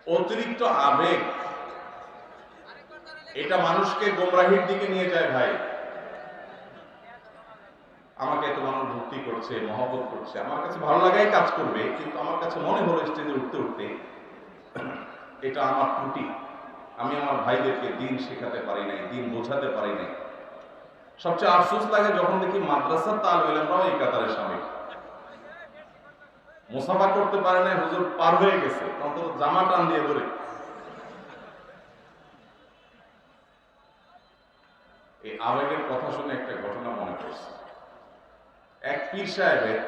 অতিরিক্ত আবেগ এটা মানুষকে গোমরাহির দিকে নিয়ে যায় ভাই। আমাকে এত মানুষ ভক্তি করছে, মহব্বত করছে, আমার কাছে ভালো লাগাই কাজ করবে, কিন্তু আমার কাছে মনে হলো স্টেজে উঠতে উঠতে এটা আমার ত্রুটি, আমি আমার ভাইদেরকে দিন শেখাতে পারি নাই, দিন বোঝাতে পারি নাই। সবচেয়ে আফসোস লাগে যখন দেখি মাদ্রাসার তালেব ইলমরাও এই কাতারে সামিল, মুসাফা করতে পারে না, হুজুর পার হয়ে গেছে, অন্তত জামা টান দিয়ে ধরে। এই আবেগের কথা শুনে একটা ঘটনা মনে পড়ছে। এক পীর সাহেবের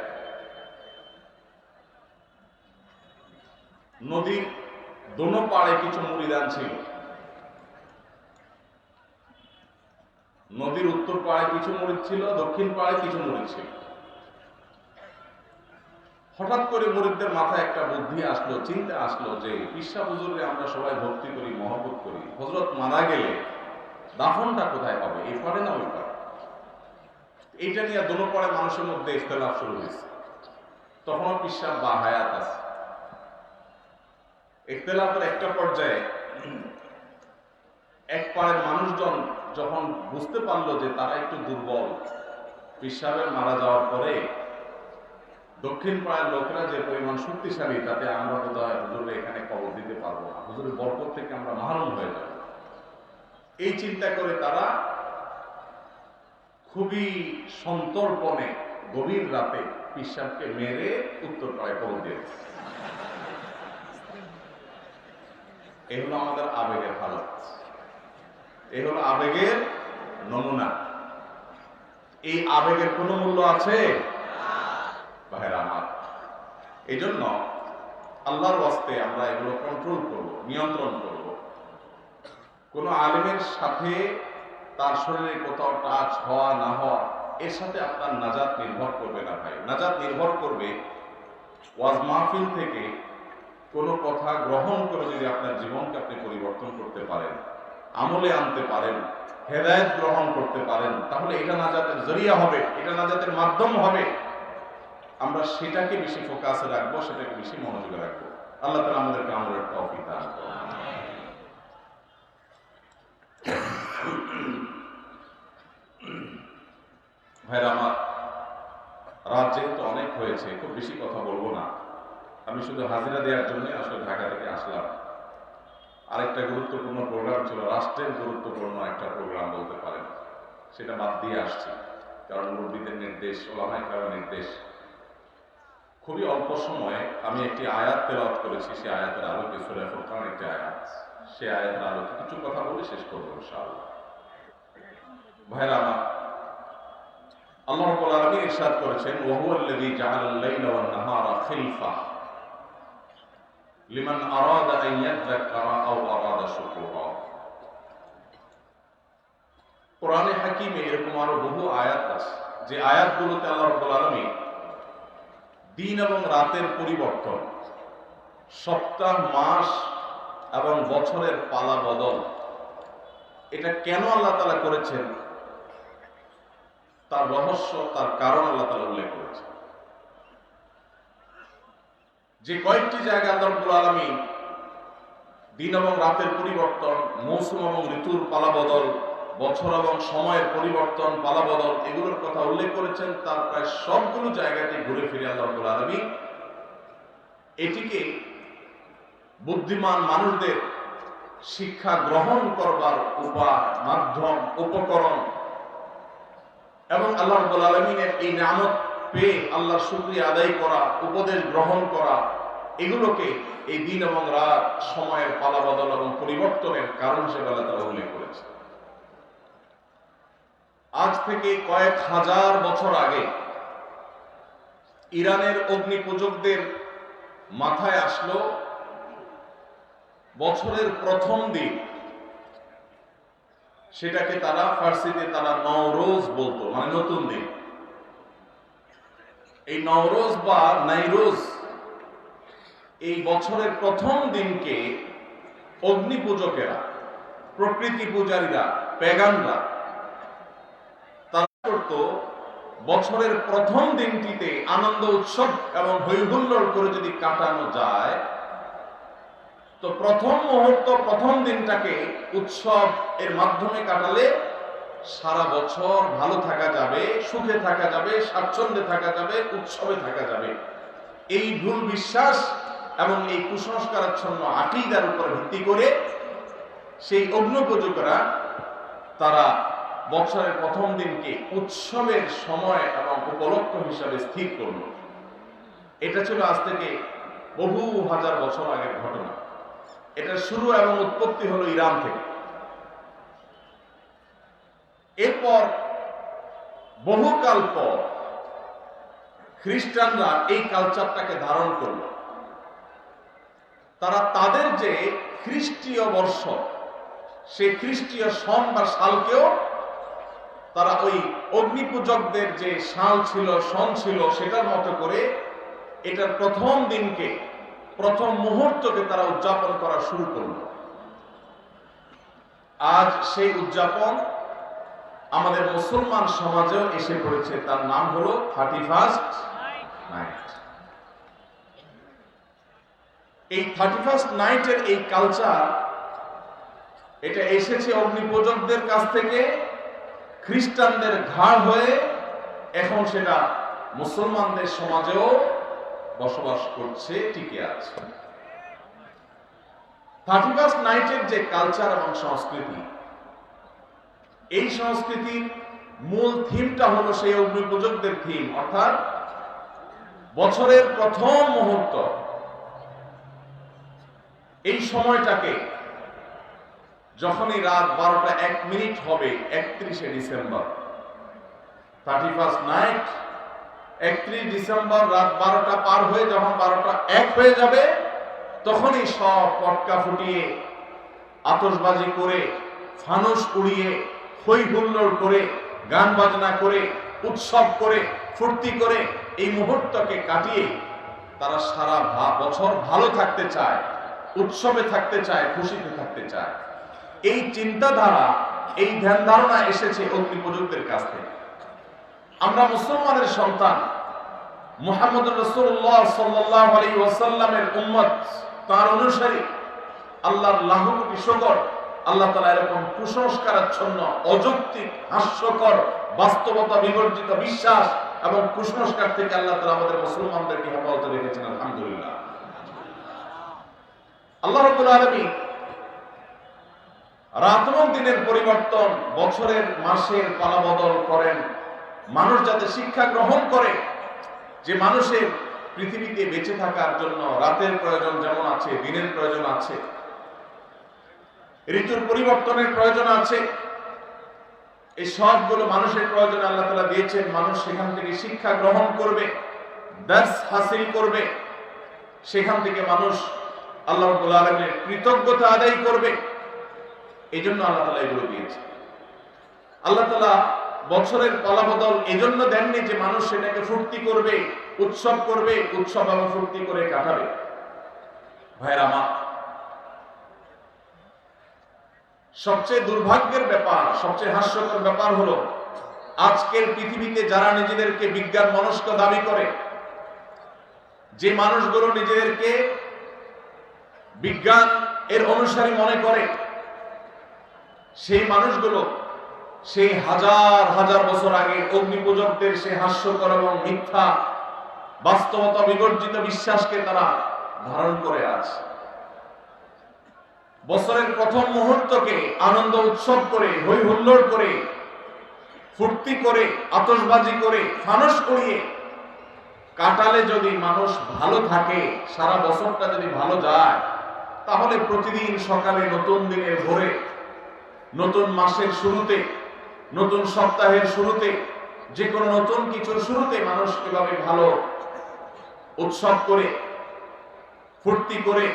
নদীর দোনো পাড়ে কিছু মুরিদান ছিল। নদীর উত্তর পাড়ে কিছু মুরিদ ছিল, দক্ষিণ পাড়ে কিছু মুরিদ ছিল। হঠাৎ করে মুরিদদের মাথায় একটা বুদ্ধি আসলো, চিন্তা আসলো যে পিসা হুজুরে আমরা সবাই ভক্তি করি, মহব্বত করি, হযরত মারা গেলে দাফনটা কোথায় হবে, এই পারে না ওই পারে? এইটা নিয়ে দোনো পাড়ে মানুষের মধ্যে ইখতিলাফ শুরু হয়েছে। তখনও পিসা বা হায়াত আছে। ইখতিলাফের একটা পর্যায়ে এক পাড়ের মানুষজন যখন বুঝতে পারলো যে তারা একটু দুর্বল, পীর সাহেবের মারা যাওয়ার পরে দক্ষিণ পাড়ার লোকেরা যে পরিমাণ শক্তিশালী, তাতে আমরা বোধহয় হুজুরে এখানে কবর দিতে পারবো না, হুজুরের বরকত থেকে আমরা মাহরুম হয়ে যাব। এই চিন্তা করে তারা খুবই সন্তর্পণে গভীর রাতে পীর সাহেবকে মেরে উত্তর পাড়ায় কবর দিয়েছে। এই হলো আমাদের আবেগের হালত, এই হলো আবেগের নমুনা। এই আবেগের কোনো মূল্য আছে ভাইরা আমার? এই জন্য আল্লাহর ওয়াস্তে আমরা এগুলো কন্ট্রোল করব, নিয়ন্ত্রণ করব। কোন আলেমের সাথে তার শরীরে কোথাও টাচ হওয়া না হওয়া, এর সাথে আপনার নাজাত নির্ভর করবে না ভাই। নাজাত নির্ভর করবে ওয়াজ মাহফিল থেকে কোনো কথা গ্রহণ করে যদি আপনার জীবনকে আপনি পরিবর্তন করতে পারেন, আমলে আনতে পারেন, হেদায়েত গ্রহণ করতে পারেন, তাহলে এটা নাজাতের জরিয়া হবে, এটা নাজাতের মাধ্যম হবে। আমরা সেটাকে বেশি ফোকাসে রাখবো, সেটাকে বেশি মনোযোগে রাখবো। আল্লাহ তাআলা আমাদেরকে আমলের তৌফিক দান করুন। ভাইরা আমার, রাত যেহেতু অনেক হয়েছে, খুব বেশি কথা বলবো না। আমি শুধু হাজিরা দেওয়ার জন্য আসলে ঢাকা থেকে আসলাম। আরেকটা গুরুত্বপূর্ণ প্রোগ্রাম ছিল, রাষ্ট্রের গুরুত্বপূর্ণ একটা প্রোগ্রাম বলতে পারেন, সেটা বাদ দিয়ে আসছি, কারণ মুরব্বীদের নির্দেশ, ওলামায়ে কেরামের নির্দেশ। খুবই অল্প সময়ে আমি একটি আয়াত তেলাওয়াত করেছি, সেই আয়াতের আলোকে, সূরা ফুরকানের একটি আয়াত, সেই আয়াতের আলোকে কিছু কথা বলে শেষ করবো ইনশাআল্লাহ। ভাইরা আমার, আল্লাহ রাব্বুল আলামিন ইরশাদ করেছেন, ওয়া হুয়াল্লাযী জাআলাল লাইলা ওয়ান নাহারা খিলফা লিমান আরাদা আন ইয়াযযাক্কারা আও আরাদা শুকুরা। কোরআনে হাকিমে এরকম আরো বহু আয়াত আছে, যে আয়াতগুলোতে আল্লাহ রাব্বুল আলামিন দিন এবং রাতের পরিবর্তন, সপ্তাহ, মাস এবং বছরের পালা বদল, এটা কেন আল্লাহ তাআলা করেছেন, তার রহস্য, তার কারণ আল্লাহ তাআলা উল্লেখ করেছেন। যে কয়েকটি জায়গায় আল্লাহ রাব্বুল আলামিন দিন এবং রাতের পরিবর্তন, মৌসুম এবং ঋতুর পালাবদল, বছর এবং সময়ের পরিবর্তন, পালাবদল, এগুলোর কথা উল্লেখ করেছেন, তার প্রায় সবগুলো জায়গাতে ঘুরে ফিরে আল্লাহ রাব্বুল আলামিন এটিকে বুদ্ধিমান মানুষদের শিক্ষা গ্রহণ করবার উপায়, মাধ্যম, উপকরণ এবং আল্লাহ রাব্বুল আলামিনের এই নিয়ামত পেয়ে আল্লাহর শুকরিয়া আদায় করা, উপদেশ গ্রহণ করা, এগুলোকে এই দিন এবং রাত, সময়ের পালাবদল এবং পরিবর্তনের কারণ হিসেবে আল্লাহ তাআলা উল্লেখ করেছে। আজ থেকে কয়েক হাজার বছর আগে ইরানের অগ্নি পূজকদের মাথায় আসলো বছরের প্রথম দিন, সেটাকে তারা ফার্সিতে তারা নওরোজ বলতো, মানে নতুন দিন। এই নওরোজ বা নাইরোজ, এই বছরের প্রথম দিনকে অগ্নি পূজকেরা, প্রকৃতি পূজারীরা, পেগানরা, তারা করত বছরের প্রথম দিনটিতে আনন্দ উৎসব এবং হৈহুল্লোড় করে যদি কাটানো যায়, তো প্রথম মুহূর্ত, প্রথম দিনটাকে উৎসব এর মাধ্যমে কাটালে সারা বছর ভালো থাকা যাবে, সুখে থাকা যাবে, স্বাচ্ছন্দ্যে থাকা যাবে, উৎসবে থাকা যাবে। এই ভুল বিশ্বাস এবং এই কুসংস্কারাচ্ছন্ন আকীদার উপর ভিত্তি করে সেই অগ্নপূজকরা তারা বছরের প্রথম দিনকে উৎসবের সময় এবং উপলক্ষ হিসাবে স্থির করল। এটা ছিল আজ থেকে বহু হাজার বছর আগের ঘটনা। এটা শুরু এবং উৎপত্তি হলো ইরান থেকে। এরপর বহুকাল পর খ্রিস্টানরা এই কালচারটাকে ধারণ করল। তারা তাদের যে খ্রিস্টীয় বর্ষ, সেই খ্রিস্টীয় সন বা সালকেও তারা ওই অগ্নিপূজকদের যে সাল ছিল, সন ছিল, সেটার মতো করে এটার প্রথম দিনকে, প্রথম মুহূর্তকে তারা উদযাপন করা শুরু করল। আজ সেই উদযাপন আমাদের মুসলমান সমাজেও এসে পড়েছে। তার নাম হলো 31st নাইট। এই 31st নাইটের এই কালচার, এটা এসেছে অগ্নিপূজকদের কাছ থেকে, খ্রিস্টানদের ঘাড় হয়ে এখন সেটা মুসলমানদের সমাজেও বসবাস করছে, টিকে আছে। 31st নাইটের যে কালচার এবং সংস্কৃতি, এই সংস্কৃতির মূল থিমটা হলো সেই অগ্নিপূজকদের থিম, অর্থাৎ বছরের প্রথম মুহূর্ত, এই সময়টাকে যখনই রাত 12টা 1 মিনিট হবে, 31শে ডিসেম্বর, 31st নাইট, 31 ডিসেম্বর রাত 12টা পার হয়ে যখন 12টা 1 হয়ে যাবে, তখনই সব পটকা ফুটিয়ে, আতশবাজি করে, ফানুস উড়িয়ে, হই হুল্লোড় করে, গান বাজনা করে, উৎসব করে, ফুর্তি করে এই মুহূর্তকে কাটিয়ে তারা সারা বছর ভালো থাকতে চায়, উৎসবে থাকতে চায়, খুশিতে থাকতে চায়। এই চিন্তাধারা, এই ধ্যান ধারণা এসেছে অগ্নিপূজকদের কাছ থেকে। আমরা মুসলমানের সন্তান, মুহাম্মদুর রাসূলুল্লাহ সাল্লাল্লাহু আলাইহি ওয়াসাল্লামের উম্মত, তার অনুসারী। আল্লাহর লাখো কোটি শুকর, আল্লাহ তাআলা এরকম কুসংস্কারাচ্ছন্ন, অযৌক্তিক, হাস্যকর, বাস্তবতা বিবর্জিত বিশ্বাস এবং কুসংস্কার থেকে আল্লাহ তাআলা আমাদের মুসলমানদেরকে হেফাজতে রেখেছেন, আলহামদুলিল্লাহ। আল্লাহ রাব্বুল আলামিন রাত এবং দিনের পরিবর্তন, বছরের মাসের পালাবদল করেন, মানুষ যাতে শিক্ষা গ্রহণ করে যে মানুষের পৃথিবীতে বেঁচে থাকার জন্য রাতের প্রয়োজন যেমন আছে, দিনের প্রয়োজন আছে, ঋতুর পরিবর্তনের প্রয়োজন আছে। এই সবগুলো মানুষের প্রয়োজন আল্লাহ তাআলা দিয়েছেন। মানুষ সেখান থেকে শিক্ষা গ্রহণ করবে, দার্স হাসিল করবে, সেখান থেকে মানুষ আল্লাহ রাব্বুল আলামিনের কৃতজ্ঞতা আদায় করবে। এই জন্য আল্লাহ তাআলা এগুলো দিয়েছে। আল্লাহ তাআলা বছরের পালাবদল এজন্য দেননি যে মানুষ সেটাকে ফুর্তি করবে, উৎসব করবে, উৎসব এবং ফুর্তি করে কাটাবে। ভাইরা আমার, সবচেয়ে দুর্ভাগ্যের ব্যাপার, সবচেয়ে হাস্যকর ব্যাপার হলো আজকের পৃথিবীতে যারা নিজেদেরকে বিজ্ঞান মনস্ক দাবি করে, যে মানুষগুলো নিজেদেরকে বিজ্ঞান এর অনুসারী মনে করে, সেই মানুষগুলো সেই হাজার হাজার বছর আগে অগ্নিপূজকদের সেই হাস্যকর এবং মিথ্যা বাস্তবতা বিবর্জিত বিশ্বাসকে তারা ধারণ করে আছে। বছরের প্রথম মুহূর্তকে আনন্দ উৎসব করে, হই হুল্লোড় করে, ফুর্তি করে, আতশবাজি করে, ফানুস উড়িয়ে কাটালে যদি মানুষ ভালো থাকে, সারা বছরটা যদি ভালো যায়, তাহলে প্রতিদিন সকালে, নতুন দিনের ভোরে, নতুন মাসের শুরুতে, নতুন সপ্তাহের শুরুতে, যে কোনো নতুন কিছুর শুরুতে মানুষ কিভাবে ভালো উৎসব করে, ফুর্তি করে,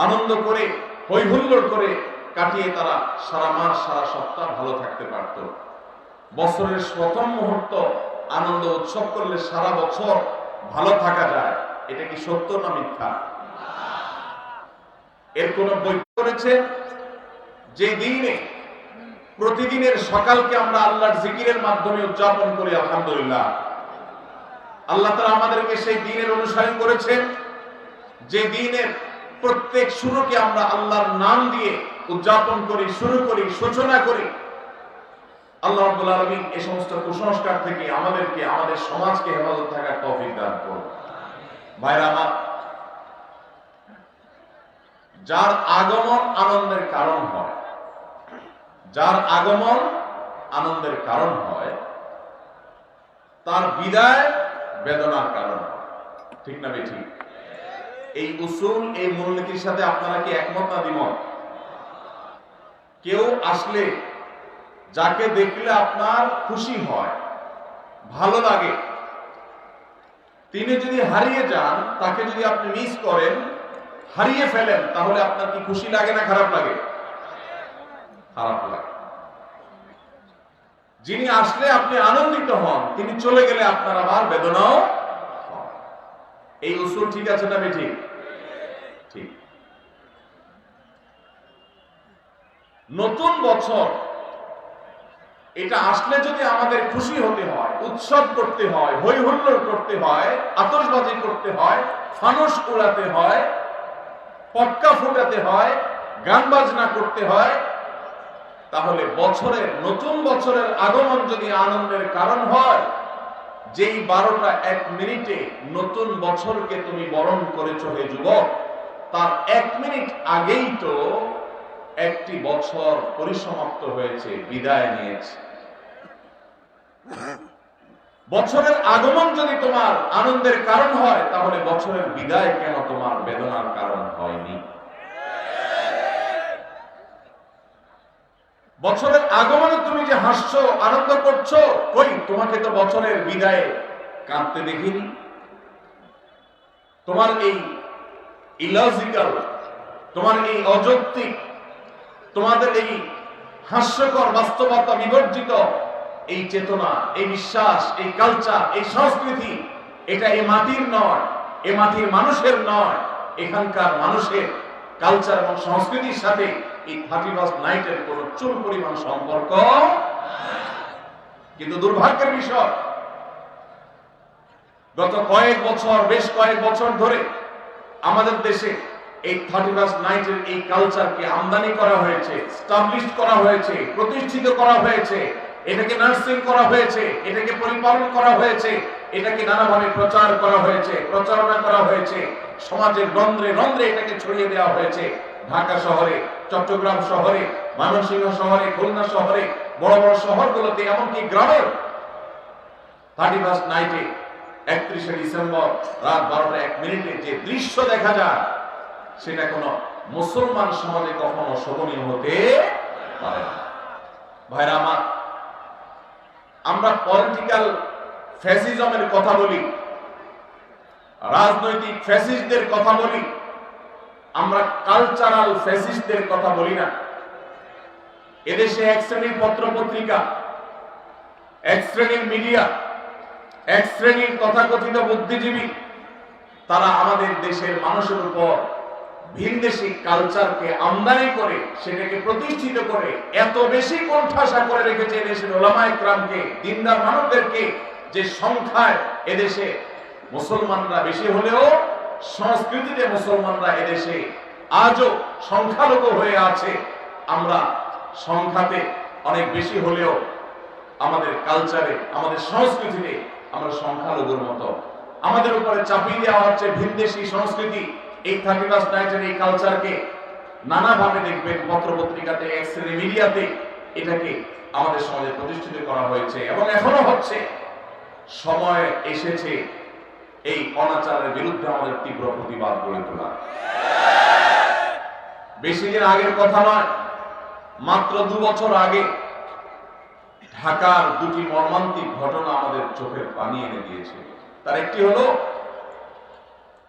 আনন্দ করে, হই হুল্লোড় করে কাটিয়ে তারা সারা মাস, সারা সপ্তাহ ভালো থাকতে পারত। বছরের প্রথম মুহূর্ত আনন্দ উৎসব করলে সারা বছর ভালো থাকা যায়। এটা কি সত্য না মিথ্যা? এর কোন বই করেছে যে দিনে প্রতিদিনের সকালকে আমরা আল্লাহর জিকিরের মাধ্যমে উদযাপন করি, আলহামদুলিল্লাহ। আল্লাহ তাআলা আমাদেরকে সেই দিনের অনুসরণ করেছেন যে দিনের প্রত্যেক শুরুকে আমরা আল্লাহর নাম দিয়ে উদযাপন করি, শুরু করি, সূচনা করি। আল্লাহ রাব্বুল আলামিন এই সমস্ত কুসংস্কার থেকে আমাদেরকে, আমাদের সমাজকে হেফাজত থাকার তৌফিক দান করুন। ভাইরা আমার, যার আগমন আনন্দের কারণ হয়, যার আগমন আনন্দের কারণ হয়, তার বিদায় বেদনার কারণ হয়। ঠিক না বেঠিক? এই উসুল, এই মূলনীতির সাথে আপনারা কি একমত না দ্বিমত? কেউ আসলে, যাকে দেখলে আপনার খুশি হয়, ভালো লাগে, তিনি যদি হারিয়ে যান, তাকে যদি আপনি মিস করেন, হারিয়ে ফেলেন, তাহলে আপনার কি খুশি লাগে না খারাপ লাগে? খারাপ লাগে। যিনি আসলে আপনি আনন্দিত হন, তিনি চলে গেলে আপনার আবার বেদনাও হয়। এই উসুল ঠিক আছে না বেঠিক? ঠিক। নতুন বছর এটা আসলে যদি আমাদের খুশি হতে হয়, উৎসব করতে হয়, হই হুল্লোড় করতে হয়, আতশবাজি করতে হয়, ফানুস উড়াতে হয়, পটকা ফুটাতে হয়, গান বাজনা করতে হয়, তাহলে বছরের, নতুন বছরের আগমন যদি আনন্দের কারণ হয়, যেই 12টা 1 মিনিটে নতুন বছরকে তুমি বরণ করেছো হে যুবক, তার 1 মিনিট আগেই তো একটি বছর পরিসমাপ্ত হয়েছে, বিদায় নিয়েছে। বছরের আগমন যদি তোমার আনন্দের কারণ হয়, তাহলে বছরের বিদায় কেন তোমার বেদনার কারণ হয়নি? বছরের আগমনে তুমি যে হাসছো, আনন্দ করছো, কই তোমাকে তো বছরের বিদায়ে কাঁদতে দেখিনি। তোমার এই ইলজিক্যাল, তোমার এই অযৌক্তিক, তোমাদের এই হাস্যকর বাস্তবতা বিবর্জিত এই চেতনা, এই বিশ্বাস, এই কালচার, এই সংস্কৃতি, এটা এই মাটির নয়, এ মাটির মানুষের নয়। এখানকার মানুষের কালচার এবং সংস্কৃতির সাথে এই 31st নাইটের কোন চুল পরিমাণ সম্পর্ক। কিন্তু দুর্ভাগ্যের বিষয়, গত কয়েক বছর, বেশ কয়েক বছর ধরে আমাদের দেশে এই 31st নাইটের এই কালচারকে আমদানি করা হয়েছে, স্টাবলিশ করা হয়েছে, প্রতিষ্ঠিত করা হয়েছে, এটাকে নার্সিং করা হয়েছে, এটাকে পরিপালন করা হয়েছে, এটাকে নানাভাবে প্রচার করা হয়েছে, প্রচারণা করা হয়েছে, সমাজের রন্ধ্রে রন্ধ্রে এটাকে ছড়িয়ে দেওয়া হয়েছে। ঢাকা শহরে, চট্টগ্রাম শহরে, ময়মনসিংহ শহরে, খুলনা শহরে, বড় বড় শহরগুলোতে, এমনকি গ্রামেও 31st নাইটে 31শে ডিসেম্বর রাত 12টা 1 মিনিটে যে দৃশ্য দেখা যায়, সেটা কোনো মুসলমান সমাজে কখনো শোভনীয় হতে পারে না। ভাইরা আমার, আমরা পলিটিক্যাল ফ্যাসিজমের কথা বলি, রাজনৈতিক ফ্যাসিস্টদের কথা বলি, আমরা কালচারাল ফ্যাসিস্টদের কথা বলি না। এদেশে এক শ্রেণীর পত্র পত্রিকা, এক শ্রেণীর মিডিয়া, এক শ্রেণীর তথাকথিত বুদ্ধিজীবী, তারা আমাদের দেশের মানুষের উপর ভিনদেশী কালচারকে আমদানি করে, সেটাকে প্রতিষ্ঠিত করে এত বেশি কোণঠাসা করে রেখেছে এদেশের ওলামায়ে কেরামকে, দ্বীনদার মানুষদেরকে, যে সংখ্যায় এদেশে মুসলমানরা বেশি হলেও সংস্কৃতিতে মুসলমানরা এদেশে আজও সংখ্যালঘু হয়ে আছে। আমরা সংখ্যাতে অনেক বেশি হলেও আমাদের কালচারে, আমাদের সংস্কৃতিতে আমরা সংখ্যালঘুর মতো। আমাদের উপরে চাপিয়ে দেওয়া হচ্ছে ভিনদেশী সংস্কৃতি। এই 31st নাইটের এই কালচারকে নানাভাবে দেখবেন পত্রপত্রিকাতে, এক শ্রেণী মিডিয়াতে এটাকে আমাদের সমাজে প্রতিষ্ঠিত করা হয়েছে এবং এখনো হচ্ছে। সময় এসেছে এই অনাচারের বিরুদ্ধে আমাদের তীব্র প্রতিবাদ গড়ে তোলা। বেশি দিন আগের কথা নয়, মাত্র 2 বছর আগে ঢাকার 2টি মর্মান্তিক ঘটনা আমাদের চোখের পানি এনে দিয়েছে। তার একটি হলো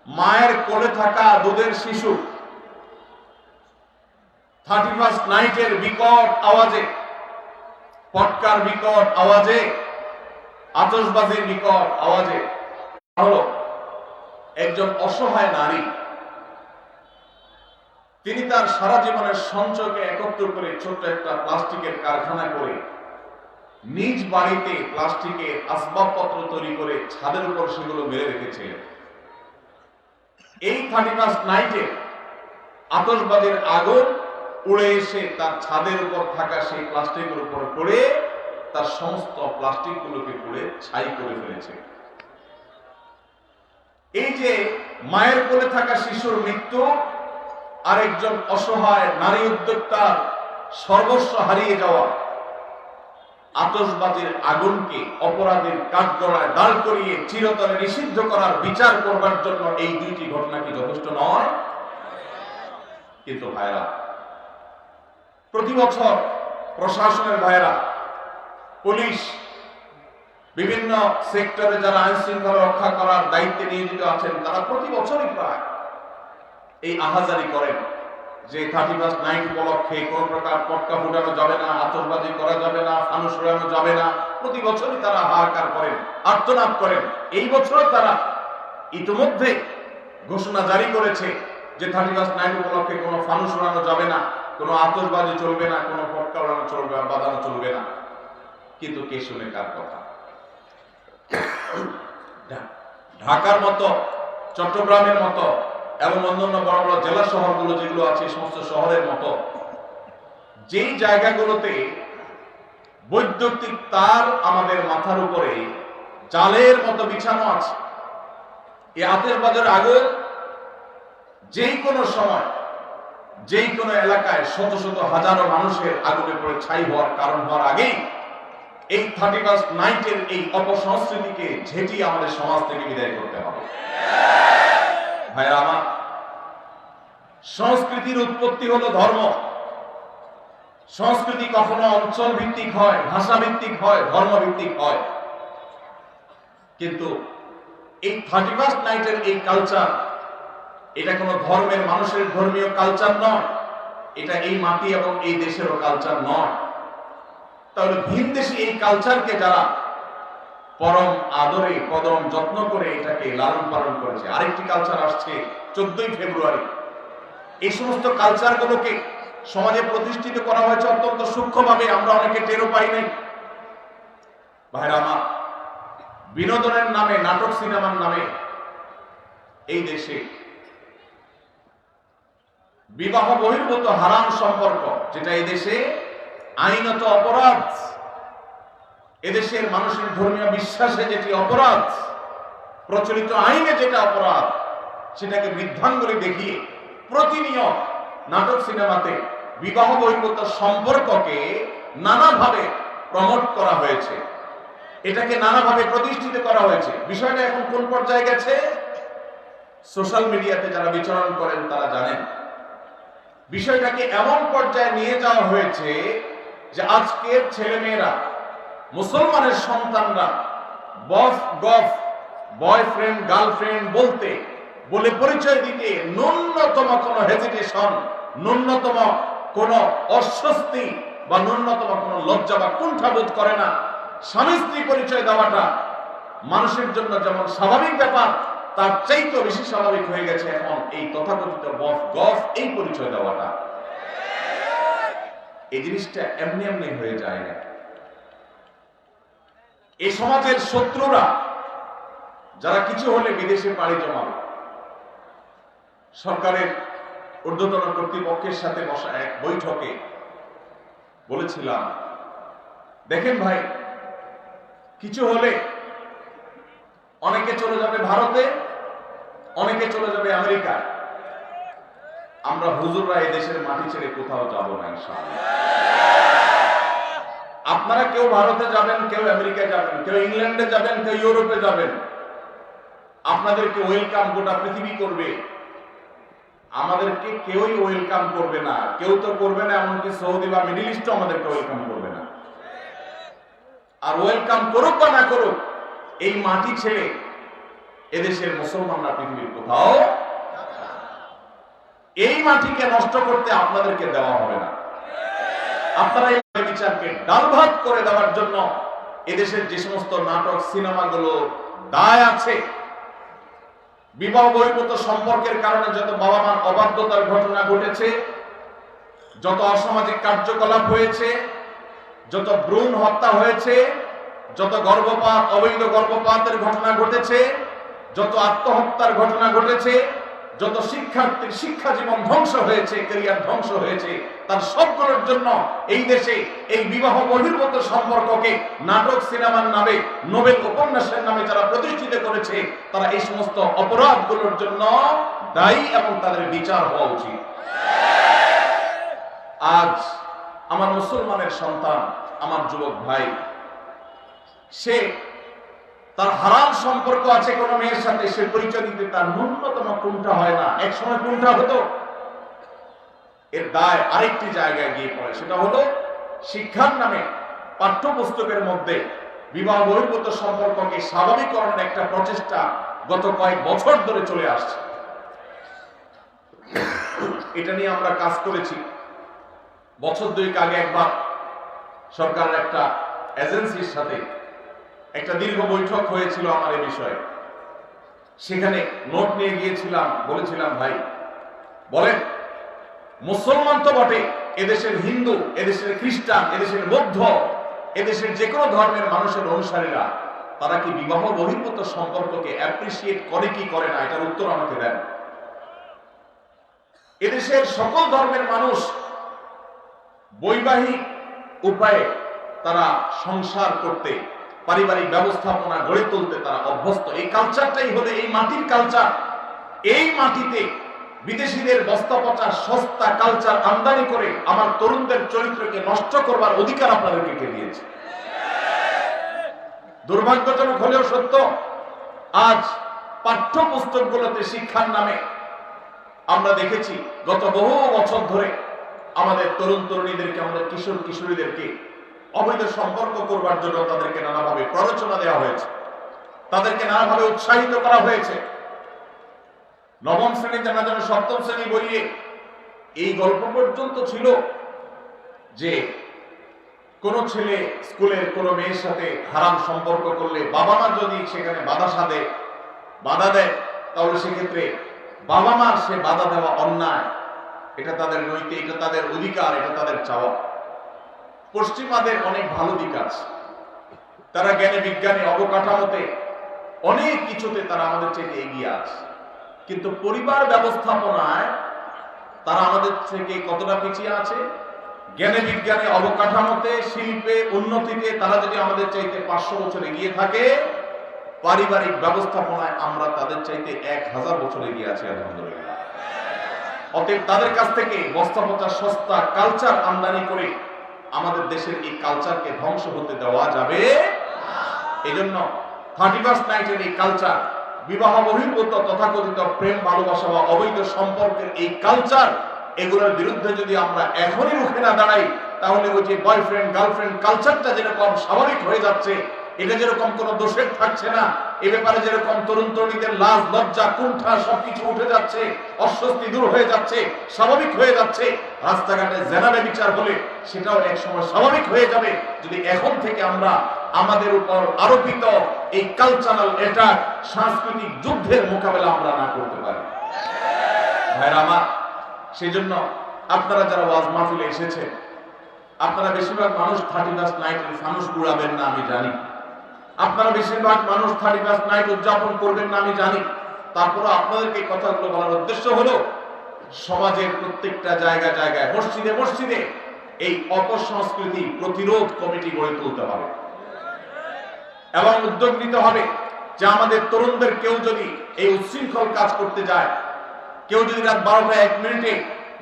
মায়ের কোলে থাকা দুধের শিশু 31st নাইটের বিকট আওয়াজে, পটকার বিকট আওয়াজে, আতশবাজির বিকট আওয়াজে হলো একজন অসহায় নারী, তিনি তার সারা জীবনের সঞ্চয়কে একত্র করে ছোট্ট একটা প্লাস্টিকের কারখানা করে নিজ বাড়িতে প্লাস্টিকের আসবাবপত্র তৈরি করে ছাদের উপর সেগুলো মেরে রেখেছিলেন। এই 31st নাইটে আতশবাজির আগুন উড়ে এসে তার ছাদের উপর থাকা সেই প্লাস্টিকের উপর পড়ে তার সমস্ত প্লাস্টিক গুলোকে পুড়ে ছাই করে ফেলেছে। এই যে মায়ের কোলে থাকা শিশুর মৃত্যু, আরেকজন অসহায় নারী উদ্যোক্তার সর্বস্ব হারিয়ে যাওয়া, আতশবাজির আগুনকে অপরাধীর কাঠগড়ায় দাঁড় করিয়ে চিরতরে নিষিদ্ধ করার বিচার করবার জন্য এই দুইটি ঘটনা কি যথেষ্ট নয়? কিন্তু ভাইরা, প্রতি বছর প্রশাসনের ভাইরা, পুলিশ, বিভিন্ন সেক্টরে যারা আইন শৃঙ্খলা রক্ষা করার দায়িত্বে নিয়োজিত আছেন, তারা প্রতি বছরই প্রায় এই আহাজারি করেন যে 31st নাইট উপলক্ষে কোন প্রকার পটকা ফুটানো যাবে না, আতশবাজি করা যাবে না, ফানুস উড়ানো যাবে না। প্রতি বছরই তারা হাহাকার করেন, আর্তনাদ করেন। এই বছর তারা ইতিমধ্যে ঘোষণা জারি করেছে যে 31st নাইট উপলক্ষে কোনো ফানুস উড়ানো যাবে না, কোনো আতশবাজি চলবে না, কোনো পটকা উড়ানো চলবে না, বাজানো চলবে না। কিন্তু কে শুনে কার কথা? ঢাকার মতো, চট্টগ্রামের মতো এবং অন্যান্য বড় বড় জেলা শহরগুলো যেগুলো আছে, সমস্ত শহরের মতো যেই জায়গাগুলোতে বৈদ্যুতিক তার আমাদের মাথার উপরে জালের মতো বিছানো আছে, এই আতশবাজির আগুন যেই কোনো সময় যেই কোনো এলাকায় শত শত হাজারো মানুষের আগুনে পড়ে ছাই হওয়ার কারণ হওয়ার আগেই এই 31st নাইটের এই অপসংস্কৃতিকে ঝেঁটিয়ে আমাদের সমাজ থেকে বিদায় করতে হবে। ভাইরা আমার, সংস্কৃতির উৎপত্তি হলো ধর্ম। সংস্কৃতি কখনো অঞ্চল ভিত্তিক হয়, ভাষা ভিত্তিক হয়, ধর্ম ভিত্তিক হয়। কিন্তু এই 31st নাইটের এই কালচার, এটা কোনো ধর্মের মানুষের ধর্মীয় কালচার নয়, এটা এই মাটি এবং এই দেশেরও কালচার নয়। তাহলে ভিনদেশী এই কালচারকে যারা পরম আদরে কদম যত্ন করে এটাকে লালন পালন করেছে, আরেকটি কালচার আসছে 14ই ফেব্রুয়ারি। এই সমস্ত কালচারগুলোকে সমাজে প্রতিষ্ঠিত করা হয়েছে অত্যন্ত সূক্ষ্মভাবে, আমরা অনেকে টেরও পাই নাই। ভাইরা আমার, বিনোদনের নামে, নাটক সিনেমার নামে এই দেশে বিবাহ বহির্ভূত হারাম সম্পর্ক, যেটা এই দেশে আইনত অপরাধ, এদেশের মানুষের ধর্মীয় বিশ্বাসে যেটি অপরাধ, প্রচলিত আইনে যেটা অপরাধ, সেটাকে বৃদ্ধাঙ্গুলি দেখিয়ে প্রতিনিয়ত নাটক সিনেমাতে বিবাহ বহির্ভূত সম্পর্ককে নানাভাবে প্রমোট করা হয়েছে, এটাকে নানাভাবে প্রতিষ্ঠিত করা হয়েছে। বিষয়টা এখন কোন পর্যায়ে গেছে? সোশ্যাল মিডিয়াতে যারা বিচরণ করেন তারা জানেন। বিষয়টাকে এমন পর্যায়ে নিয়ে যাওয়া হয়েছে যে আজকের ছেলেমেয়েরা, মুসলমানের সন্তানরা বফ গফ, বয়ফ্রেন্ড গার্লফ্রেন্ড বলে পরিচয় দিতে ন্যূনতম কোনো হেজিটেশন, ন্যূনতম কোনো অস্বস্তি বা ন্যূনতম কোনো লজ্জা বা কুণ্ঠাবোধ করে না। স্বামী স্ত্রী পরিচয় দেওয়াটা মানুষের জন্য যেমন স্বাভাবিক ব্যাপার, তার চাইতে বেশি স্বাভাবিক হয়ে গেছে এখন এই তথাকথিত বফ গফ এই পরিচয় দেওয়াটা। এই জিনিসটা এমনি এমনি হয়ে যায় না। এই সমাজের শত্রুরা যারা কিছু হলে বিদেশে পাড়ি জমাবে, সরকারের ঊর্ধ্বতন কর্তৃপক্ষের সাথে বসা এক বৈঠকে বলেছিলাম, দেখেন ভাই, কিছু হলে অনেকে চলে যাবে ভারতে, অনেকে চলে যাবে আমেরিকা, আমরা হুজুররা এই দেশের মাটি ছেড়ে কোথাও যাব না ইনশাআল্লাহ। আপনারা কেউ ভারতে যাবেন, কেউ আমেরিকায় যাবেন, কেউ ইংল্যান্ডে যাবেন, কেউ ইউরোপে যাবেন, আপনাদেরকে ওয়েলকাম গোটা পৃথিবী করবে, আমাদেরকে কেউই ওয়েলকাম করবে না। কেউ তো করবে না, এমনকি সৌদি বা মিডল ইস্টও আমাদেরকে ওয়েলকাম করবে না। আর ওয়েলকাম করুক বা না করুক, এই মাটি ছেড়ে এদেশের মুসলমানরা পৃথিবীর কোথাও, এই মাটিকে নষ্ট করতে আপনাদেরকে দেওয়া হবে না। আপনারা এই বিচারকে ডাল ভাত করে দেওয়ার জন্য এদেশের যে সমস্ত নাটক সিনেমাগুলো দায় আছে, বিবাহ বহির্ভূত সম্পর্কের কারণে যত বাবা মার অবাধ্যতার ঘটনা ঘটেছে, যত অসামাজিক কার্যকলাপ হয়েছে, যত ভ্রূণ হত্যা হয়েছে, যত গর্ভপাত, অবৈধ গর্ভপাতের ঘটনা ঘটেছে, যত আত্মহত্যার ঘটনা ঘটেছে, যত শিক্ষার্থীর শিক্ষা জীবন ধ্বংস হয়েছে, ক্যারিয়ার ধ্বংস হয়েছে, তার সবগুলোর জন্য এই দেশে এই বিবাহ বহির্ভূত সম্পর্ককে নাটক সিনেমার নামে, নোবেল উপন্যাসের নামে যারা প্রতিষ্ঠিত করেছে, তারা এই সমস্ত অপরাধগুলোর জন্য দায়ী এবং তাদের বিচার হওয়া উচিত। আজ আমার মুসলমানের সন্তান, আমার যুবক ভাই, সে তার হারাম সম্পর্ক আছে কোন মেয়ের সাথে, সে পরিচয় দিতে তার ন্যূনতম কোনটা হয় না, এক সময় কোনটা হতো, এর দায় আরেকটি জায়গায় গিয়ে পড়ে। সেটা হলো শিক্ষার নামে পাঠ্যপুস্তকের মধ্যে বিবাহ বহির্ভূত সম্পর্ককে স্বাভাবিকরণের একটা প্রচেষ্টা গত কয়েক বছর ধরে চলে আসছে। এটা নিয়ে আমরা কাজ করেছি। বছর দুয়েক আগে একবার সরকারের একটা এজেন্সির সাথে একটা দীর্ঘ বৈঠক হয়েছিল আমার এই বিষয়ে। সেখানে নোট নিয়ে গিয়েছিলাম, বলেছিলাম ভাই বলেন, মুসলমান তো বটে, এদেশের হিন্দু, এদেশের খ্রিস্টান, এদেশের বৌদ্ধ, এদেশের যে কোনো ধর্মের মানুষের অনুসারীরা তারা কি বিবাহ বহির্ভূত সম্পর্ককে অ্যাপ্রিসিয়েট করে কি করে না, এটার উত্তর আমাকে দেন। এদেশের সকল ধর্মের মানুষ বৈবাহিক উপায়ে তারা সংসার করতে, পারিবারিক ব্যবস্থাপনা গড়ে তুলতে তারা অভ্যস্ত। এই কালচারটাই হলো এই মাটির কালচার। এই মাটিতে বিদেশিদের বস্তা পচা সস্তা কালচার আমদানি করে আমার তরুণদের চরিত্রকে নষ্ট করবার অধিকার আপনাদেরকে কে দিয়েছে? দুর্ভাগ্যজনক হলেও সত্য, আজ পাঠ্যপুস্তকগুলোতে শিক্ষার নামে আমরা দেখেছি গত বহু বছর ধরে আমাদের তরুণ তরুণীদেরকে, আমাদের কিশোর কিশোরীদেরকে অবৈধ সম্পর্ক করবার জন্য তাদেরকে নানাভাবে প্ররোচনা দেওয়া হয়েছে, তাদেরকে নানাভাবে উৎসাহিত করা হয়েছে। নবম শ্রেণীতে না যেন সপ্তম শ্রেণী বইয়ে এই গল্প পর্যন্ত ছিল যে কোন ছেলে স্কুলের কোন মেয়ের সাথে হারাম সম্পর্ক করলে বাবা মা যদি সেখানে বাধা দেয়, তাহলে সেক্ষেত্রে বাবা মার সে বাধা দেওয়া অন্যায়, এটা তাদের নৈতিক, এটা তাদের অধিকার, এটা তাদের চাওয়া। পশ্চিমাদের অনেক ভালো দিক আছে, তারা জ্ঞানে বিজ্ঞানে অবকাঠামোতে অনেক কিছুতে তারা আমাদের থেকে এগিয়ে আছে, কিন্তু পরিবার ব্যবস্থাপনায় তারা আমাদের থেকে কতটা পিছিয়ে আছে? জ্ঞানে বিজ্ঞানে অবকাঠামোতে, শিল্পে, উন্নতিতে তারা যদি আমাদের চাইতে 500 বছর এগিয়ে থাকে, পারিবারিক ব্যবস্থাপনায় আমরা তাদের চাইতে 1000 বছর এগিয়ে আছি আলহামদুলিল্লাহ। অতএব তাদের কাছ থেকে বস্তা পচা সস্তা কালচার আমদানি করে আমাদের দেশের এই কালচারকে ধ্বংস হতে দেওয়া যাবে। এই জন্য 31st নাইটের এই কালচার, বিবাহ বহির্ভূত তথাকথিত প্রেম ভালোবাসা বা অবৈধ সম্পর্কের এই কালচার, এগুলোর বিরুদ্ধে যদি আমরা এখনই রুখে না দাঁড়াই, তাহলে ওই যে বয়ফ্রেন্ড গার্লফ্রেন্ড কালচারটা যেরকম স্বাভাবিক হয়ে যাচ্ছে, এটা যেরকম কোনো দোষের থাকছে না, এ ব্যাপারে যেরকম তরুণ তরুণীদের লাজ লজ্জা কুণ্ঠা সবকিছু উঠে যাচ্ছে, অস্বস্তি দূর হয়ে যাচ্ছে, স্বাভাবিক হয়ে যাচ্ছে, রাস্তাঘাটে জেনাবে বিচার হলে সেটাও এক সময় স্বাভাবিক হয়ে যাবে, যদি এখন থেকে আমরা আমাদের উপর আরোপিত এই কালচারাল অ্যাটাক, সাংস্কৃতিক যুদ্ধের মোকাবেলা আমরা না করতে পারি। ভাইরা আমার, সেই জন্য আপনারা যারা ওয়াজ মাহফিলে এসেছেন, আপনারা বেশিরভাগ মানুষ 31st নাইটের ফানুস উড়াবেন না আমি জানি, আপনারা বেশিরভাগ মানুষ 31st নাইট উদযাপন করবেন না আমি জানি। তারপরে আপনাদেরকে এই কথাগুলো বলার উদ্দেশ্য হলো সমাজের প্রত্যেকটা জায়গায় জায়গায়, মসজিদে মসজিদে এই অপসংস্কৃতি প্রতিরোধ কমিটি গড়ে তুলতে হবে এবং উদ্যোগ নিতে হবে যে আমাদের তরুণদের কেউ যদি এই উচ্ছৃঙ্খল কাজ করতে যায়, কেউ যদি রাত 12টা 1 মিনিটে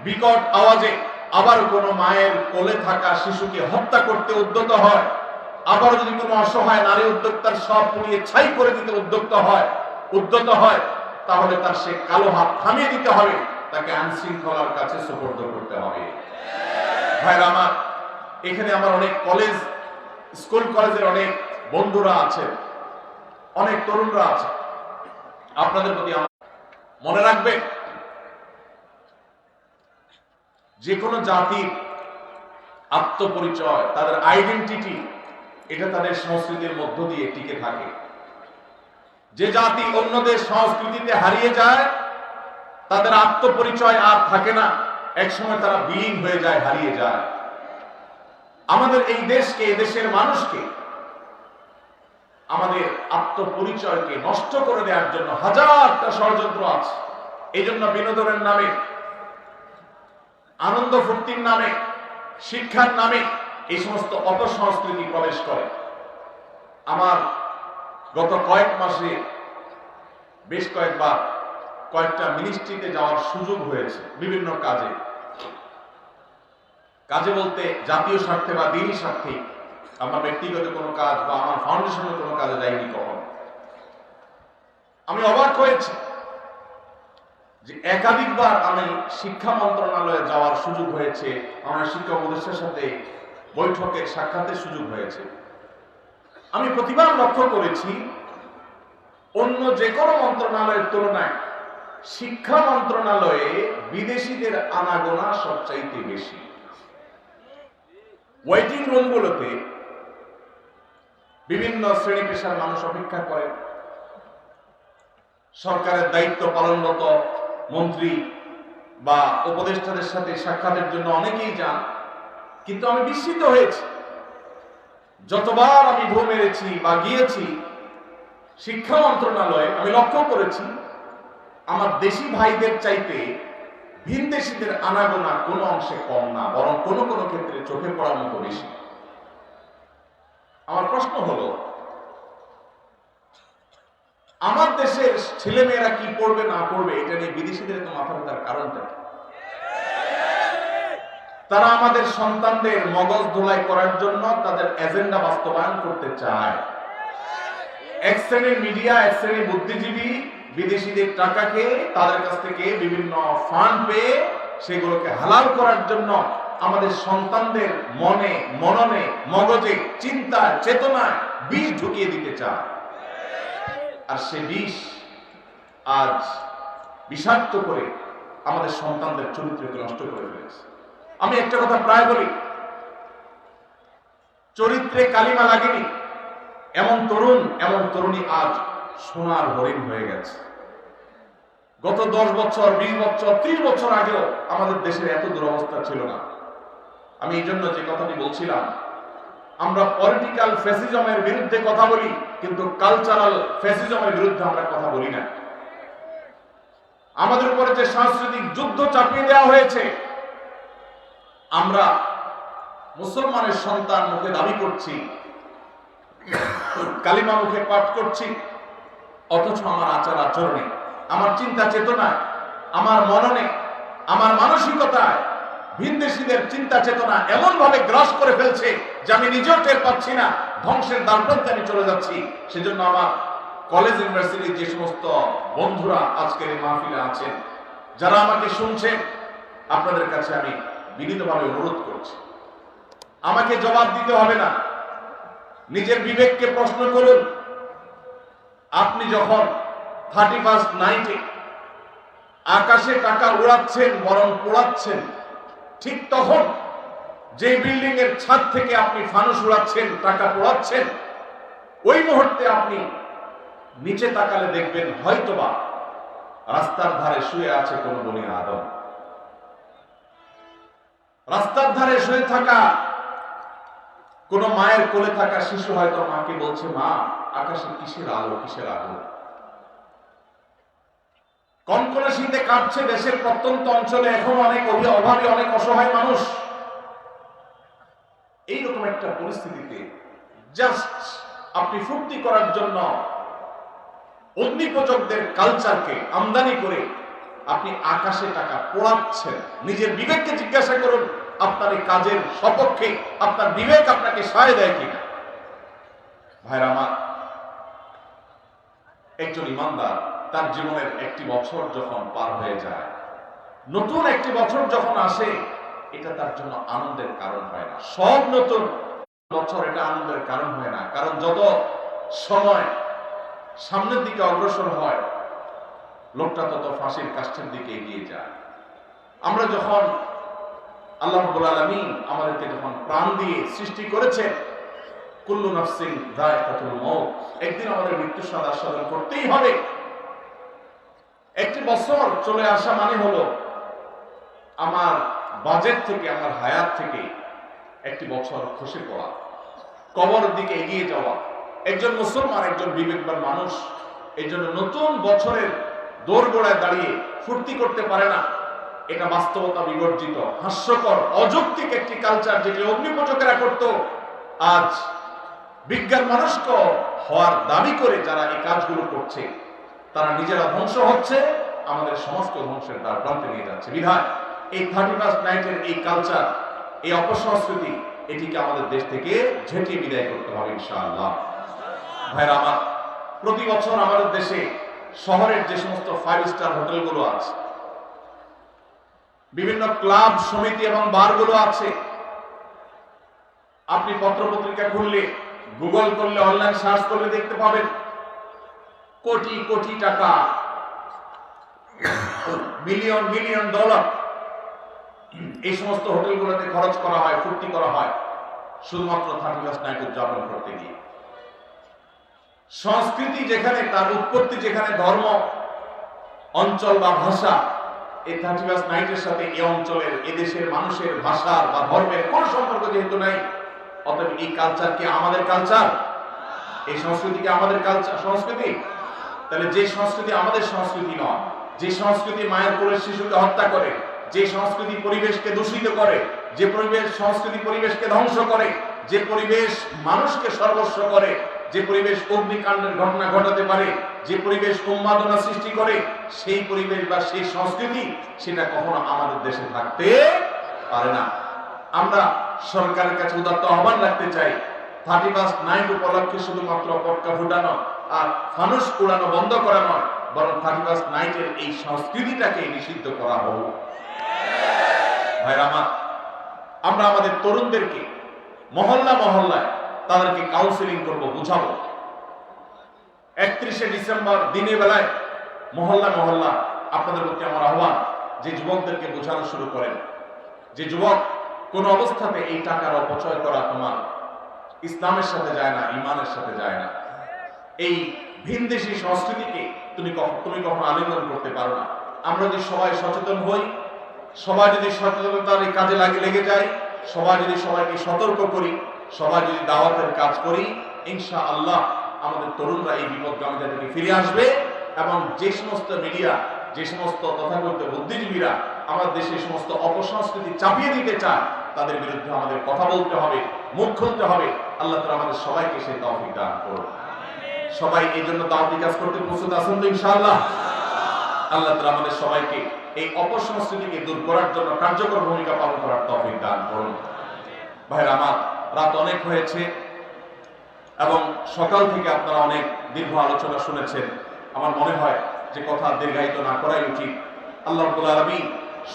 বিকট আওয়াজে আবার কোনো মায়ের কোলে থাকা শিশুকে হত্যা করতে উদ্যত হয়, আবার যদি কোনো অসহায় নারী উদ্যোক্তার সব পুড়িয়ে ছাই করে দিতে উদ্যত হয়, তাহলে তার সে কালো হাত থামিয়ে দিতে হবে, তাকে আইনশৃঙ্খলার কাছে সুপর্দ করতে হবে। ভাইরা আমার, এখানে আমার অনেক কলেজ, স্কুল কলেজের অনেক বন্ধুরা আছেন, অনেক তরুণরা আছে, আপনাদের প্রতি মনে রাখবেন, যে কোনো জাতির আত্মপরিচয়, তাদের আইডেন্টিটি, এটা তাদের সংস্কৃতির মধ্য দিয়ে টিকে থাকে। যে জাতি অন্যদের সংস্কৃতিতে হারিয়ে যায়, তাদের আত্মপরিচয় আর থাকে না, একসময় তারা বিলীন হয়ে যায়, হারিয়ে যায়। আমাদের এই দেশকে, এই দেশের মানুষকে, আমাদের আত্মপরিচয়কে নষ্ট করে দেওয়ার জন্য হাজারটা ষড়যন্ত্র আছে। এই জন্য বিনোদনের নামে, আনন্দ ফুর্তির নামে, শিক্ষার নামে এই সমস্ত অপসংস্কৃতি প্রবেশ করে। আমার গত কয়েক মাসে বেশ কয়েকবার কয়েকটা মিনিস্ট্রিতে যাওয়ার সুযোগ হয়েছে বিভিন্ন কাজে। কাজে বলতে জাতীয় স্বার্থে বা দিনই স্বার্থে, আমার ব্যক্তিগত কোনো কাজ বা আমার ফাউন্ডেশনের কোনো কাজে যাইনি কখনো। আমি অবাক হয়েছি যে একাধিকবার আমি শিক্ষা মন্ত্রণালয়ে যাওয়ার সুযোগ হয়েছে, আমার শিক্ষা উপদেষ্টার সাথে বৈঠকের সাক্ষাতের সুযোগ হয়েছে। আমি প্রতিবার লক্ষ্য করেছি অন্য যে কোনো মন্ত্রণালয়ের তুলনায় শিক্ষা মন্ত্রণালয়ে বিদেশিদের আনাগোনা সবচাইতে বেশি। ওয়েটিং রুমগুলোতে বিভিন্ন শ্রেণী পেশার মানুষ অপেক্ষা করে, সরকারের দায়িত্ব পালনরত মন্ত্রী বা উপদেষ্টাদের সাথে সাক্ষাতের জন্য অনেকেই যান। কিন্তু আমি বিস্মিত হয়েছি, যতবার আমি ঢু মেরেছি বা গিয়েছি শিক্ষা মন্ত্রণালয়ে, আমি লক্ষ্য করেছি আমার দেশি ভাইদের চাইতে ভিনদেশীদের আনাগোনা কোনো অংশে কম না, বরং কোনো কোনো ক্ষেত্রে চোখে পড়ার মতো বেশি। আমার প্রশ্ন হলো, আমার দেশের ছেলেমেয়েরা কি পড়বে না পড়বে এটা নিয়ে বিদেশিদের তো মাথা ব্যথার কারণটা কি? তারা আমাদের সন্তানদের মগজ ধোলাই করার জন্য তাদের এজেন্ডা বাস্তবায়ন করতে চায়। এক শ্রেণীর মিডিয়া, এক শ্রেণীর বুদ্ধিজীবী বিদেশিদের টাকা খেয়ে তাদের কাছ থেকে বিভিন্ন ফান্ড পেয়ে সেগুলোকে হালাল করার জন্য আমাদের সন্তানদের মনে, মননে, মগজে, চিন্তায়, চেতনায় বিষ ঢুকিয়ে দিতে চায়। আর সে বিষ আজ বিষাক্ত করে আমাদের সন্তানদের চরিত্রকে নষ্ট করে ফেলেছে। আমি একটা কথা প্রায় বলি, চরিত্রে কালিমা লাগেনি এমন তরুণ, এমন তরুণী আজ সোনার হরিণ হয়ে গেছে। গত 10 বছর, 20 বছর, 30 বছর আগেও আমাদের দেশের এত দুরবস্থা ছিল না। আমি এই জন্য যে কথাটি বলছিলাম, আমরা পলিটিক্যাল ফ্যাসিজমের বিরুদ্ধে কথা বলি, কিন্তু কালচারাল ফ্যাসিজমের বিরুদ্ধে আমরা কথা বলি না। আমাদের উপরে যে সাংস্কৃতিক যুদ্ধ চাপিয়ে দেওয়া হয়েছে, আমরা মুসলমানের সন্তান মুখে দাবি করছি, কালিমা মুখে পাঠ করছি, অথচ আমার আচার আচরণে, আমার চিন্তা চেতনায়, আমার মননে, আমার মানসিকতায় ভিনদেশীদের চিন্তা চেতনা এমন ভাবে গ্রাস করে ফেলছে যে আমি নিজেও টের পাচ্ছি না, ধ্বংসের দ্বারপ্রান্তে আমি চলে যাচ্ছি। সেজন্য আমার কলেজ ইউনিভার্সিটির যে সমস্ত বন্ধুরা আজকের এই মাহফিলে আছেন, যারা আমাকে শুনছেন, আপনাদের কাছে আমি বিনীতভাবে অনুরোধ করছি, আমাকে জবাব দিতে হবে না, নিজের বিবেককে প্রশ্ন করুন। আপনি যখন 31st নাইটে আকাশে টাকা উড়াচ্ছেন, বরং পোড়াচ্ছেন, ঠিক তখন যে বিল্ডিং এর ছাদ থেকে আপনি ফানুস উড়াচ্ছেন, টাকা পোড়াচ্ছেন, ওই মুহূর্তে আপনি নিচে তাকালে দেখবেন হয়তোবা রাস্তার ধারে শুয়ে আছে কোন বনি আদম। রাস্তার ধারে শুয়ে থাকা কোন মায়ের কোলে থাকা শিশু হয়তো মাকে বলছে, মা আকাশে কিসের আলো, কিসের আলো। কনকনে শীতে কাঁপছে দেশের প্রত্যন্ত অঞ্চলে এখন অনেক অভাবী, অনেক অসহায় মানুষ। এইরকম একটা পরিস্থিতিতে জাস্ট আপনি ফুর্তি করার জন্য অগ্নিপূজকদের কালচারকে আমদানি করে আপনি আকাশে টাকা পোড়াচ্ছেন। নিজের বিবেককে জিজ্ঞাসা করুন, আপনার এই কাজের সপক্ষে আপনার বিবেক আপনাকে সায় দেয় কিনা। ভাইরা আমার, একজন ইমানদার তার জীবনের একটি বছর যখন পার হয়ে যায়, নতুন একটি বছর যখন আসে, এটা তার জন্য আনন্দের কারণ হয় না। সব নতুন বছর এটা আনন্দের কারণ হয় না, কারণ যত সময় সামনের দিকে অগ্রসর হয়, লোকটা তত ফাঁসির কাষ্ঠের দিকে এগিয়ে যায়। আমরা যখন আল্লাহ রাব্বুল আলামিন আমাদেরকে যখন প্রাণ দিয়ে সৃষ্টি করেছেন, কুল্লু নাফসিন যায়কাতুল মউত, একদিন আমাদের মৃত্যুর স্বাদ আস্বাদন করতেই হবে। একটি বছর চলে আসা মানে হলো আমার বাজেট থেকে, আমার হায়াত থেকে একটি বছর খসে পড়া, কবরের দিকে এগিয়ে যাওয়া। একজন মুসলমান, একজন বিবেকবান মানুষ এই জন্য নতুন বছরের দোরগোড়ায় দাঁড়িয়ে ফুর্তি করতে পারে না, এটা বাস্তবতা বিবর্জিত, হাস্যকর, অযৌক্তিক একটি কালচার যেটি অগ্নিপূজকেরা করত। আজ বিজ্ঞান মনস্ক হওয়ার দাবি করে যারা এই কাজগুলো করছে তারা নিজেরা ধ্বংস হচ্ছে, আমাদের সমাজকে ধ্বংসের দ্বার প্রান্তে নিয়ে যাচ্ছে। বিধায় এই 31st নাইটের এই কালচার, এই অপসংস্কৃতি, এটিকে আমাদের দেশ থেকে ঝেঁটিয়ে বিদায় করতে হবে ইনশাআল্লাহ। ভাইরা আমার, প্রতি বছর আমাদের দেশে শহরের যে সমস্ত 5 স্টার হোটেলগুলো আছে, বিভিন্ন ক্লাব সমিতি এবং বারগুলো আছে, আপনি পত্রপত্রিকা খুললে, গুগল করলে, অনলাইন সার্চ করলে দেখতে পাবেন কোটি কোটি টাকা, মিলিয়ন মিলিয়ন ডলার এই সমস্ত হোটেলগুলোতে খরচ করা হয়, ফুর্তি করা হয় শুধুমাত্র 31st নাইট উদযাপন করতে গিয়ে। সংস্কৃতি যেখানে, তার উৎপত্তি যেখানে ধর্ম, অঞ্চল বা ভাষা, এই 31st নাইটের সাথে এই অঞ্চলের, এদেশের মানুষের ভাষার বা ধর্মের কোন সম্পর্ক যেহেতু নাই, অতএব এই কালচার কি আমাদের কালচার? এই সংস্কৃতি কি আমাদের কালচার, সংস্কৃতি? তাহলে যে সংস্কৃতি আমাদের সংস্কৃতি নয়, যে সংস্কৃতি মায়ের কোলের শিশুকে হত্যা করে, যে সংস্কৃতি পরিবেশকে দূষিত করে, যে পরিবেশ সংস্কৃতি পরিবেশকে ধ্বংস করে, যে পরিবেশ মানুষকে সর্বস্ব করে, যে পরিবেশ অগ্নিকাণ্ডের ঘটনা ঘটাতে পারে, যে পরিবেশ উন্মাদনা সৃষ্টি করে, সেই পরিবেশ বা সেই সংস্কৃতি সেটা কখনো আমাদের দেশে থাকতে পারে না। আমরা সরকারের কাছে উদাত্ত আহ্বান রাখতে চাই, 31st নাইট উপলক্ষে শুধুমাত্র পটকা ফুটানো আর ফানুস উড়ানো বন্ধ করা নয়, বরং 31st নাইটের এই সংস্কৃতিটাকে নিষিদ্ধ করা হোক। ভাইরা আমার, আমরা আমাদের তরুণদেরকে মহল্লা মহল্লায় তাদেরকে কাউন্সিলিং করব, বুঝাবো। 31শে ডিসেম্বর দিনের বেলায় মহল্লা মহল্লা আপনাদের প্রতি আমার আহ্বান, যে যুবকদেরকে বোঝানো শুরু করেন যে যুবক, কোন অবস্থাতে এই টাকার অপচয় করা তোমার ইসলামের সাথে যায় না, ইমানের সাথে যায় না। এই ভিনদেশী সংস্কৃতিকে তুমি কখনো আলিঙ্গন করতে পারো না। আমরা যদি সবাই সচেতন হই, সবাই যদি সচেতনতার এই কাজে লেগে যায়, সবাই যদি সবাইকে সতর্ক করি, সবাই যদি দাওয়াতের কাজ করি, ইনশাআল্লাহ আমাদের তরুণরা এই বিপদগামিতা থেকে ফিরে আসবে। এবং যে সমস্ত মিডিয়া, যে সমস্ত তথাকথিত বুদ্ধিজীবীরা আমাদের দেশে সমস্ত অপসংস্কৃতি চাপিয়ে দিতে চায়, তাদের বিরুদ্ধে আমাদের কথা বলতে হবে, মুখ খুলতে হবে। আল্লাহ তাআলা আমাদের সবাইকে সেই তৌফিক দান করুন। সবাই এই জন্য দাওয়াতি কাজ করতে প্রস্তুত আছেন তো ইনশাআল্লাহ? আল্লাহ তাআলা আমাদের সবাইকে এই অপসংস্কৃতিকে দূর করার জন্য কার্যকর ভূমিকা পালন করার তৌফিক দান করুন। ভাইরা আমার, রাত অনেক হয়েছে এবং সকাল থেকে আপনারা অনেক দীর্ঘ আলোচনা শুনেছেন। আমার মনে হয় যে কথা দীর্ঘায়িত না করাই উচিত। আল্লাহ রাব্বুল আলামিন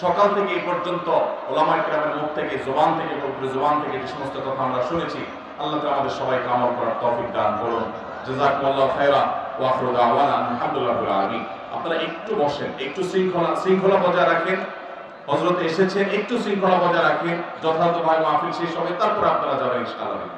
সকাল থেকে এই পর্যন্ত উলামায়ে কেরামের মুখ থেকে, জবান থেকে, পবিত্র জবান থেকে যে সমস্ত কথা আমরা শুনেছি, আল্লাহ তাআলা আমাদের সবাইকে আমল করার তৌফিক দান করুন। জাযাকুমুল্লাহু খায়রা ওয়া আখিরু দাওয়ানা আলহামদুলিল্লাহি রাব্বিল আলামিন। আপনারা একটু বসেন, একটু শৃঙ্খলা বজায় রাখেন। হযরত এসেছেন, একটু শৃঙ্খলা বজায় রাখেন, যথাযথভাবে মাহফিল শেষ হবে, তারপর আপনারা যাবেন ইনশাআল্লাহ।